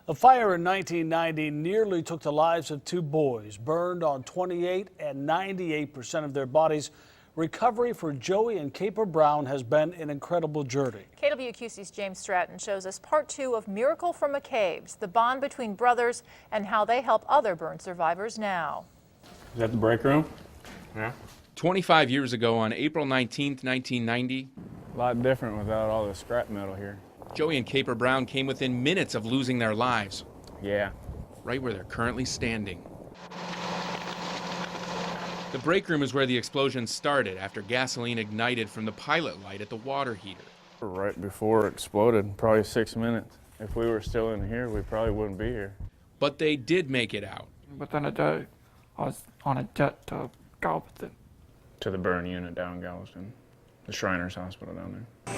A fire in 1990 nearly took the lives of two boys, burned on 28 and 98% of their bodies. Recovery for Joey and Caper Brown has been an incredible journey. KWQC's James Stratton shows us part 2 of Miracle from McCabe's, the bond between brothers and how they help other burn survivors now. Is that the break room? Yeah. 25 years ago on April 19th, 1990, A lot different without all the scrap metal here. Joey and Caper Brown came within minutes of losing their lives, Yeah. right where they're currently standing. The break room is where the explosion started after gasoline ignited from the pilot light at the water heater. Right before it exploded, probably 6 minutes. If we were still in here, we probably wouldn't be here. But they did make it out. Within a day, I was on a jet to Galveston. To the burn unit down in Galveston, the Shriners Hospital down there.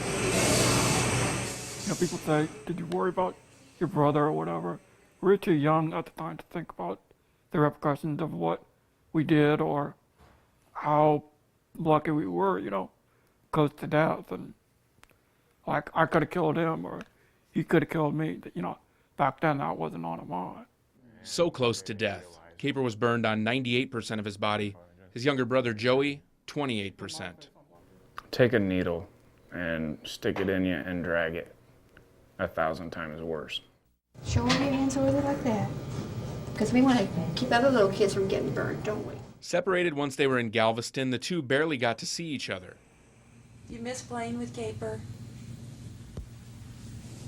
You know, people say, did you worry about your brother or whatever? We were too young at the time to think about the repercussions of what we did or how lucky we were, you know, close to death. And like, I could have killed him or he could have killed me. You know, back then that wasn't on my mind. So close to death. Caper was burned on 98% of his body. His younger brother, Joey, 28%. Take a needle and stick it in you and drag it 1,000 times worse. Show them your hands over there like that. Because we want to keep other little kids from getting burned, don't we? Separated once they were in Galveston, the two barely got to see each other. You miss playing with Caper?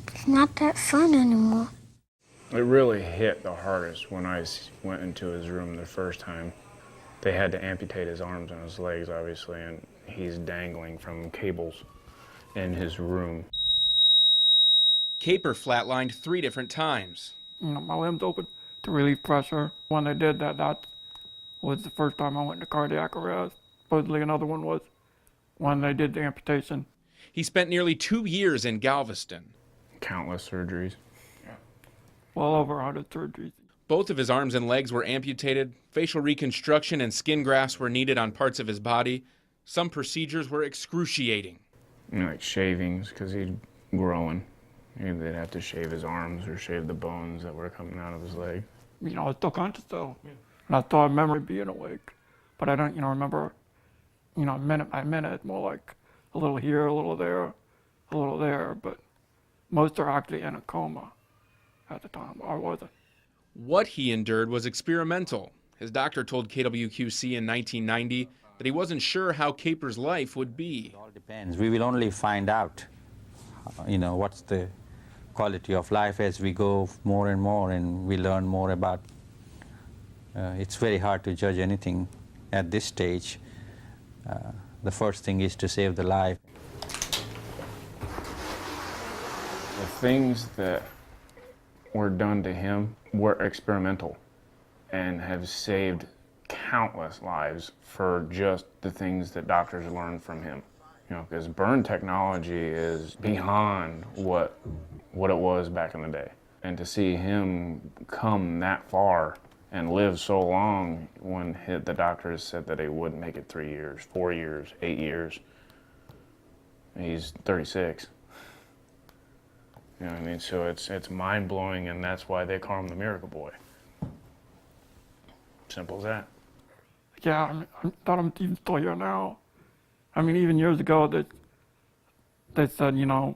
It's not that fun anymore. It really hit the hardest when I went into his room the first time. They had to amputate his arms and his legs, obviously, and he's dangling from cables in his room. Caper flatlined 3 different times. You know, my limbs open to relieve pressure. When they did that, that was the first time I went into cardiac arrest. Supposedly another one was when they did the amputation. He spent nearly 2 years in Galveston. Countless surgeries. Well over 100 surgeries. Both of his arms and legs were amputated. Facial reconstruction and skin grafts were needed on parts of his body. Some procedures were excruciating. You know, like shavings, because he'd growing. They'd have to shave his arms or shave the bones that were coming out of his leg. You know, I was still conscious though. Yeah. And I thought I remember being awake. But I don't, you know, remember, you know, minute by minute, more like a little here, a little there, a little there. But most are actually in a coma at the time. I wasn't. What he endured was experimental. His doctor told KWQC in 1990 that he wasn't sure how Caper's life would be. It all depends. We will only find out, you know, what's the quality of life as we go more and more and we learn more about. It's very hard to judge anything at this stage. The first thing is to save the life. The things that were done to him were experimental and have saved countless lives for just the things that doctors learned from him. You know, because burn technology is beyond what it was back in the day. And to see him come that far and live so long when the doctors said that he wouldn't make it 3 years, 4 years, 8 years. He's 36. You know what I mean? So it's mind-blowing, and that's why they call him the Miracle Boy. Simple as that. Yeah, I mean, I thought I'm even still here now. I mean, even years ago, they said, you know,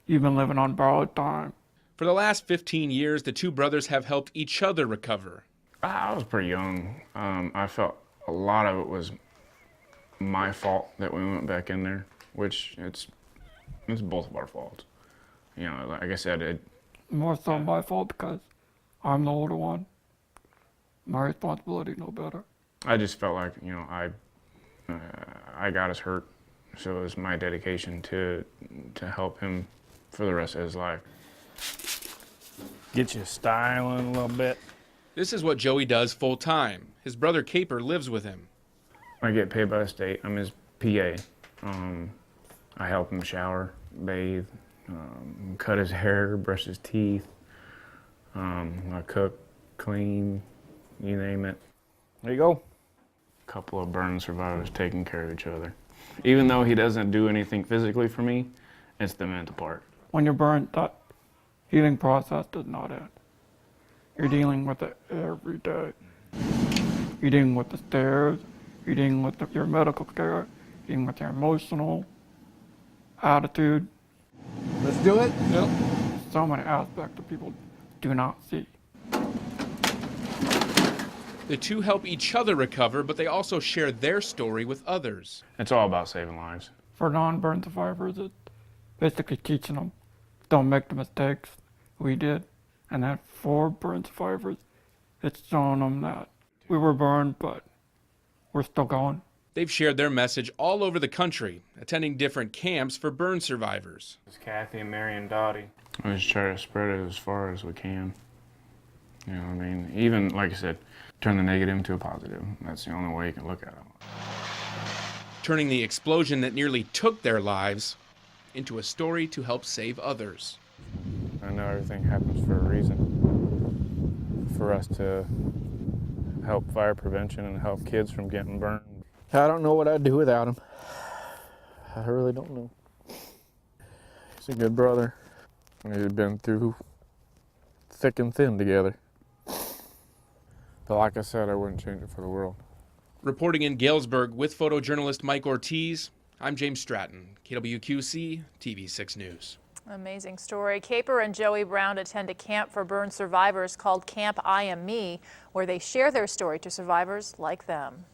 you've been living on borrowed time. For the last 15 years, the two brothers have helped each other recover. I was pretty young. I felt a lot of it was my fault that we went back in there, which it's both of our faults. You know, like I said, More so my fault because I'm the older one. My responsibility, no better. I just felt like, you know, I got us hurt, so it was my dedication to help him for the rest of his life. Get you styling a little bit. This is what Joey does full time. His brother Caper lives with him. I get paid by the state. I'm his PA. I help him shower, bathe, cut his hair, brush his teeth. I cook, clean, you name it. There you go. A couple of burn survivors taking care of each other. Even though he doesn't do anything physically for me, it's the mental part. When you're burned, healing process does not end. You're dealing with it every day. You're dealing with the stairs, you're dealing with your medical care, you're dealing with your emotional attitude. Let's do it. Yep. So many aspects that people do not see. The two help each other recover, but they also share their story with others. It's all about saving lives. For non-burn survivors, it's basically teaching them, don't make the mistakes we did. And then for burn survivors, it's showing them that we were burned, but we're still going. They've shared their message all over the country, attending different camps for burn survivors. It's Kathy and Mary and Dottie. We just try to spread it as far as we can. You know what I mean? Even, like I said, turn the negative into a positive. That's the only way you can look at it. Turning the explosion that nearly took their lives into a story to help save others. I know everything happens for a reason. For us to help fire prevention and help kids from getting burned. I don't know what I'd do without him. I really don't know. He's a good brother. We've been through thick and thin together. But like I said, I wouldn't change it for the world. Reporting in Galesburg with photojournalist Mike Ortiz, I'm James Stratton, KWQC-TV 6 News. Amazing story. Caper and Joey Brown attend a camp for burn survivors called Camp I Am Me, where they share their story to survivors like them.